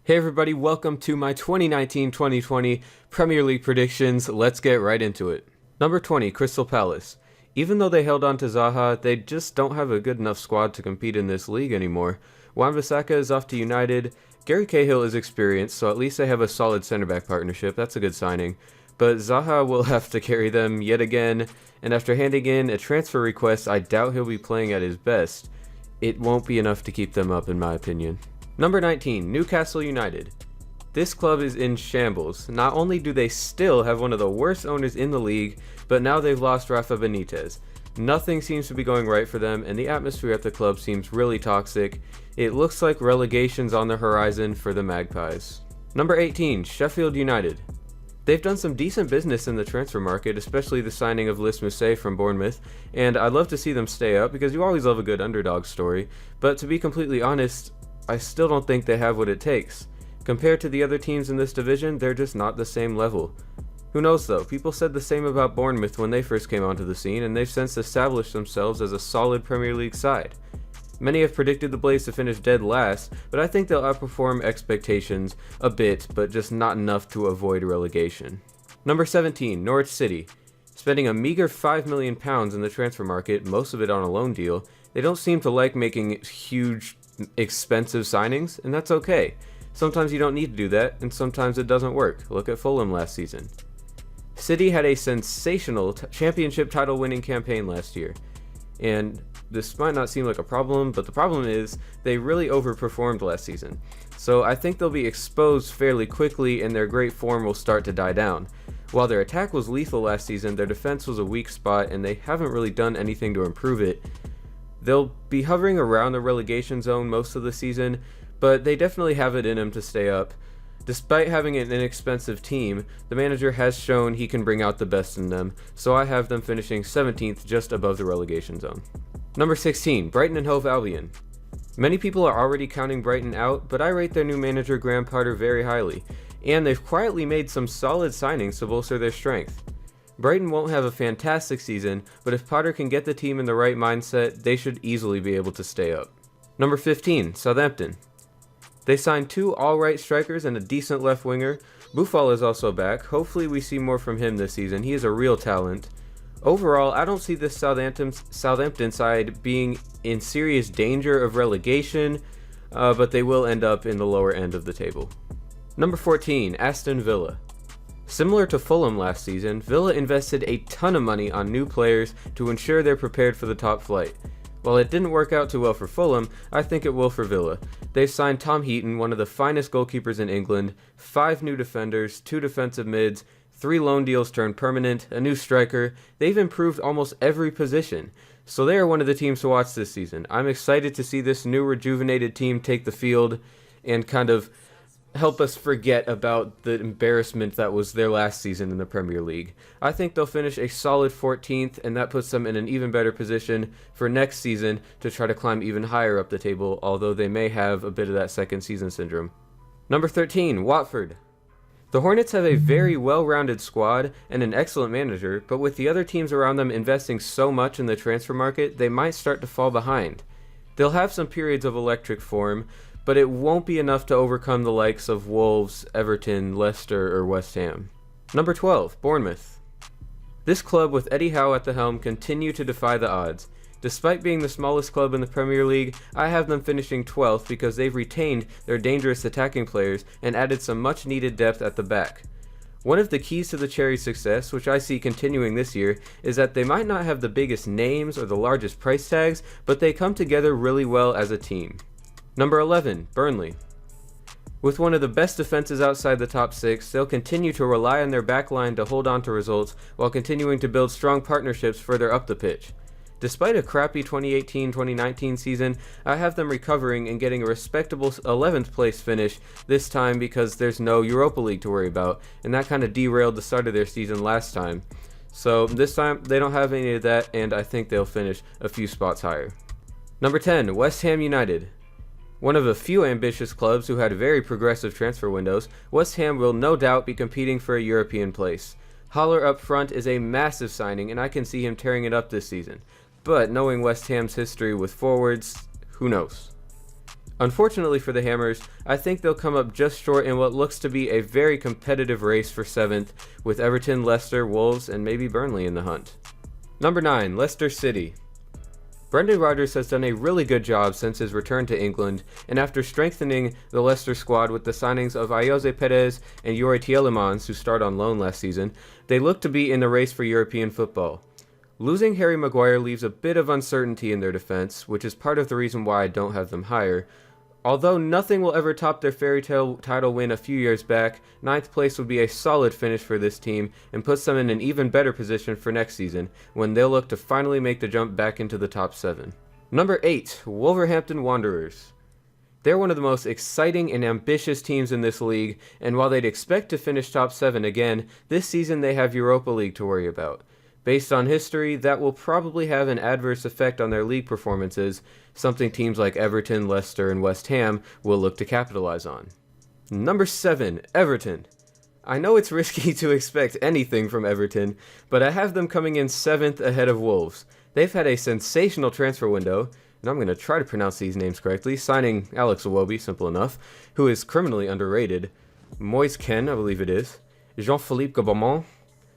Hey everybody, welcome to my 2019-2020 Premier League predictions. Let's get right into it. Number 20, Crystal Palace. Even though they held on to Zaha, they just don't have a good enough squad to compete in this league anymore. Wan-Bissaka is off to United. Gary Cahill is experienced, so at least they have a solid center-back partnership. That's a good signing. But Zaha will have to carry them yet again, and after handing in a transfer request, I doubt he'll be playing at his best. It won't be enough to keep them up, in my opinion. Number 19, Newcastle United. This club is in shambles. Not only do they still have one of the worst owners in the league, but now they've lost Rafa Benitez. Nothing seems to be going right for them, and the atmosphere at the club seems really toxic. It looks like relegation's on the horizon for the Magpies. Number 18, Sheffield United. They've done some decent business in the transfer market, especially the signing of Lys Mousset from Bournemouth, and I'd love to see them stay up because you always love a good underdog story, but to be completely honest, I still don't think they have what it takes. Compared to the other teams in this division, they're just not the same level. Who knows though, people said the same about Bournemouth when they first came onto the scene, and they've since established themselves as a solid Premier League side. Many have predicted the Blaze to finish dead last, but I think they'll outperform expectations a bit, but just not enough to avoid relegation. Number 17, Norwich City. Spending a meager £5 million in the transfer market, most of it on a loan deal, they don't seem to like making huge expensive signings, and that's okay. Sometimes you don't need to do that, and sometimes it doesn't work. Look at Fulham last season. City had a sensational championship title winning campaign last year, and this might not seem like a problem, but the problem is they really overperformed last season. So I think they'll be exposed fairly quickly and their great form will start to die down. While their attack was lethal last season, their defense was a weak spot and they haven't really done anything to improve it. They'll be hovering around the relegation zone most of the season, but they definitely have it in them to stay up. Despite having an inexpensive team, the manager has shown he can bring out the best in them, so I have them finishing 17th just above the relegation zone. Number 16, Brighton and Hove Albion. Many people are already counting Brighton out, but I rate their new manager Graham Potter very highly, and they've quietly made some solid signings to bolster their strength. Brighton won't have a fantastic season, but if Potter can get the team in the right mindset, they should easily be able to stay up. Number 15, Southampton. They signed two alright strikers and a decent left winger. Buffal is also back. Hopefully we see more from him this season. He is a real talent. Overall, I don't see this Southampton side being in serious danger of relegation, but they will end up in the lower end of the table. Number 14, Aston Villa. Similar to Fulham last season, Villa invested a ton of money on new players to ensure they're prepared for the top flight. While it didn't work out too well for Fulham, I think it will for Villa. They've signed Tom Heaton, one of the finest goalkeepers in England, 5 new defenders, 2 defensive mids, 3 loan deals turned permanent, a new striker. They've improved almost every position. So they are one of the teams to watch this season. I'm excited to see this new rejuvenated team take the field and kind of help us forget about the embarrassment that was their last season in the Premier League. I think they'll finish a solid 14th, and that puts them in an even better position for next season to try to climb even higher up the table, although they may have a bit of that second season syndrome. Number 13, Watford. The Hornets have a very well-rounded squad and an excellent manager, but with the other teams around them investing so much in the transfer market, they might start to fall behind. They'll have some periods of electric form, but it won't be enough to overcome the likes of Wolves, Everton, Leicester, or West Ham. Number 12, Bournemouth. This club with Eddie Howe at the helm continue to defy the odds. Despite being the smallest club in the Premier League, I have them finishing 12th because they've retained their dangerous attacking players and added some much needed depth at the back. One of the keys to the Cherries' success, which I see continuing this year, is that they might not have the biggest names or the largest price tags, but they come together really well as a team. Number 11, Burnley. With one of the best defenses outside the top 6, they'll continue to rely on their backline to hold on to results while continuing to build strong partnerships further up the pitch. Despite a crappy 2018-2019 season, I have them recovering and getting a respectable 11th place finish this time because there's no Europa League to worry about, and that kind of derailed the start of their season last time. So this time they don't have any of that, and I think they'll finish a few spots higher. Number 10, West Ham United. One of a few ambitious clubs who had very progressive transfer windows, West Ham will no doubt be competing for a European place. Haller up front is a massive signing, and I can see him tearing it up this season. But knowing West Ham's history with forwards, who knows? Unfortunately for the Hammers, I think they'll come up just short in what looks to be a very competitive race for 7th, with Everton, Leicester, Wolves, and maybe Burnley in the hunt. Number 9, Leicester City. Brendan Rodgers has done a really good job since his return to England, and after strengthening the Leicester squad with the signings of Ayoze Perez and Youri Tielemans, who started on loan last season, they look to be in the race for European football. Losing Harry Maguire leaves a bit of uncertainty in their defense, which is part of the reason why I don't have them higher. Although nothing will ever top their fairy tale title win a few years back, 9th place would be a solid finish for this team and puts them in an even better position for next season, when they'll look to finally make the jump back into the top 7. Number 8, Wolverhampton Wanderers. They're one of the most exciting and ambitious teams in this league, and while they'd expect to finish top 7 again, this season they have Europa League to worry about. Based on history, that will probably have an adverse effect on their league performances, something teams like Everton, Leicester, and West Ham will look to capitalize on. Number 7, Everton. I know it's risky to expect anything from Everton, but I have them coming in 7th ahead of Wolves. They've had a sensational transfer window, and I'm going to try to pronounce these names correctly, signing Alex Iwobi, simple enough, who is criminally underrated, Moise Kean, I believe it is, Jean-Philippe Gabamon,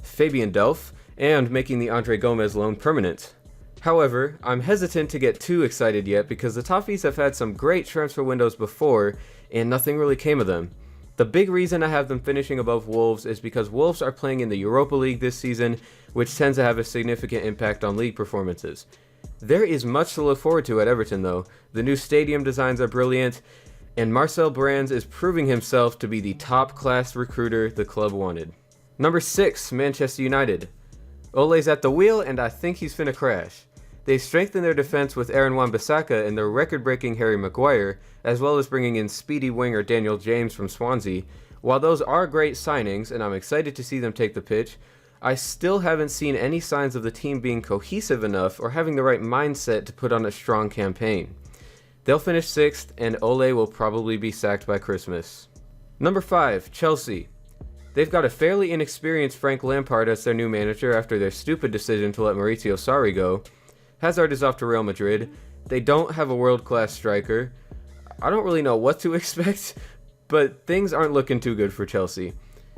Fabian Delph, and making the Andre Gomez loan permanent. However, I'm hesitant to get too excited yet because the Toffees have had some great transfer windows before, and nothing really came of them. The big reason I have them finishing above Wolves is because Wolves are playing in the Europa League this season, which tends to have a significant impact on league performances. There is much to look forward to at Everton though. The new stadium designs are brilliant, and Marcel Brands is proving himself to be the top-class recruiter the club wanted. Number 6, Manchester United. Ole's at the wheel, and I think he's finna crash. They've strengthened their defense with Aaron Wan-Bissaka and their record-breaking Harry Maguire, as well as bringing in speedy winger Daniel James from Swansea. While those are great signings, and I'm excited to see them take the pitch, I still haven't seen any signs of the team being cohesive enough or having the right mindset to put on a strong campaign. They'll finish 6th, and Ole will probably be sacked by Christmas. Number 5, Chelsea. They've got a fairly inexperienced Frank Lampard as their new manager after their stupid decision to let Maurizio Sarri go. Hazard is off to Real Madrid. They don't have a world-class striker. I don't really know what to expect, but things aren't looking too good for Chelsea.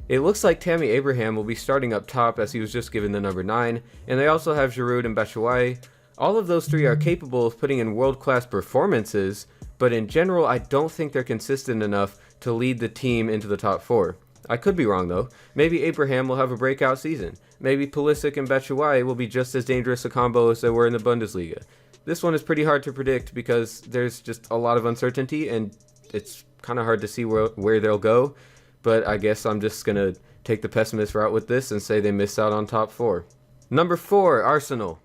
It looks like Tammy Abraham will be starting up top as he was just given the number 9, and they also have Giroud and Batshuayi. All of those three are capable of putting in world-class performances, but in general I don't think they're consistent enough to lead the team into the top 4. I could be wrong though. Maybe Abraham will have a breakout season. Maybe Pulisic and Batshuayi will be just as dangerous a combo as they were in the Bundesliga. This one is pretty hard to predict because there's just a lot of uncertainty and it's kind of hard to see where they'll go. But I guess I'm just going to take the pessimist route with this and say they miss out on top 4. Number 4, Arsenal.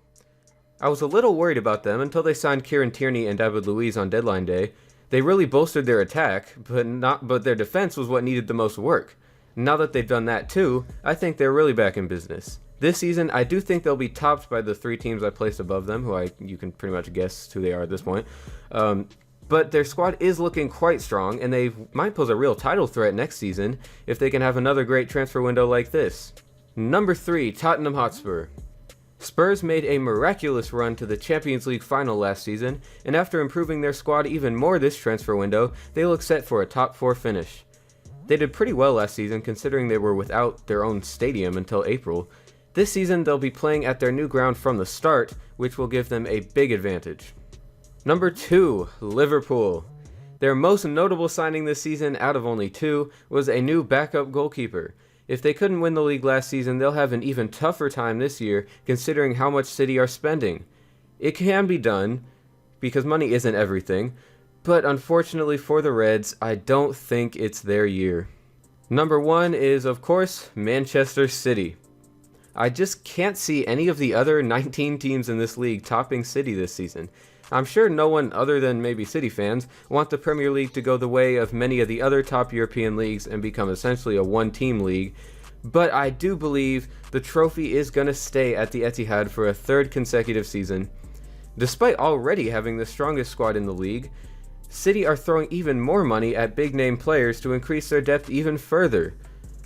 I was a little worried about them until they signed Kieran Tierney and David Luiz on deadline day. They really bolstered their attack, but their defense was what needed the most work. Now that they've done that too, I think they're really back in business. This season, I do think they'll be topped by the 3 teams I placed above them, you can pretty much guess who they are at this point. But their squad is looking quite strong, and they might pose a real title threat next season if they can have another great transfer window like this. Number 3, Tottenham Hotspur. Spurs made a miraculous run to the Champions League final last season, and after improving their squad even more this transfer window, they look set for a top 4 finish. They did pretty well last season considering they were without their own stadium until April. This season they'll be playing at their new ground from the start, which will give them a big advantage. Number 2, Liverpool. Their most notable signing this season out of only 2 was a new backup goalkeeper. If they couldn't win the league last season, they'll have an even tougher time this year considering how much City are spending. It can be done, because money isn't everything, but unfortunately for the Reds, I don't think it's their year. Number 1 is, of course, Manchester City. I just can't see any of the other 19 teams in this league topping City this season. I'm sure no one other than maybe City fans want the Premier League to go the way of many of the other top European leagues and become essentially a one-team league, but I do believe the trophy is going to stay at the Etihad for a 3rd consecutive season. Despite already having the strongest squad in the league, City are throwing even more money at big-name players to increase their depth even further.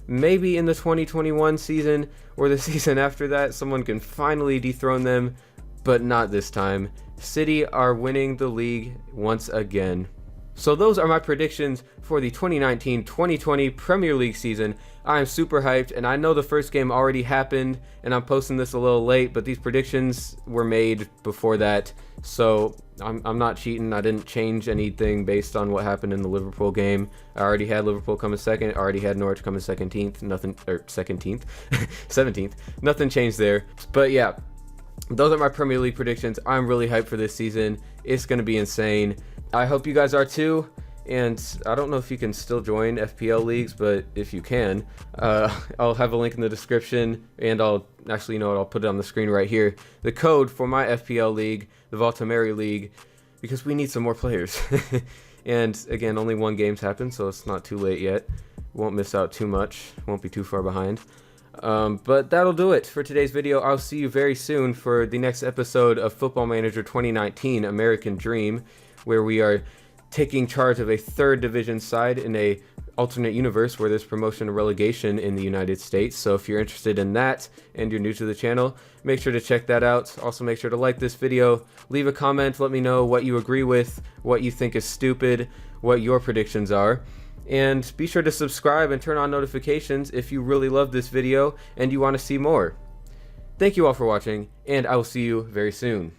Maybe in the 2021 season or the season after that, someone can finally dethrone them, but not this time. City are winning the league once again. So those are my predictions for the 2019-2020 Premier League season. I am super hyped, and I know the first game already happened, and I'm posting this a little late, but these predictions were made before that, so I'm not cheating. I didn't change anything based on what happened in the Liverpool game. I already had Liverpool coming second. I already had Norwich coming 17th. Nothing changed there. But yeah, those are my Premier League predictions. I'm really hyped for this season. It's going to be insane. I hope you guys are too. And I don't know if you can still join FPL leagues, but if you can, I'll have a link in the description, and I'll put it on the screen right here. The code for my FPL league, the Valtomeri league, because we need some more players. And again, only one game's happened, so it's not too late yet. Won't miss out too much. Won't be too far behind. But that'll do it for today's video. I'll see you very soon for the next episode of Football Manager 2019 American Dream, where we are taking charge of a third division side in a alternate universe where there's promotion and relegation in the United States. So if you're interested in that and you're new to the channel, make sure to check that out. Also make sure to like this video, leave a comment, let me know what you agree with, what you think is stupid, what your predictions are. And be sure to subscribe and turn on notifications if you really love this video and you want to see more. Thank you all for watching, and I will see you very soon.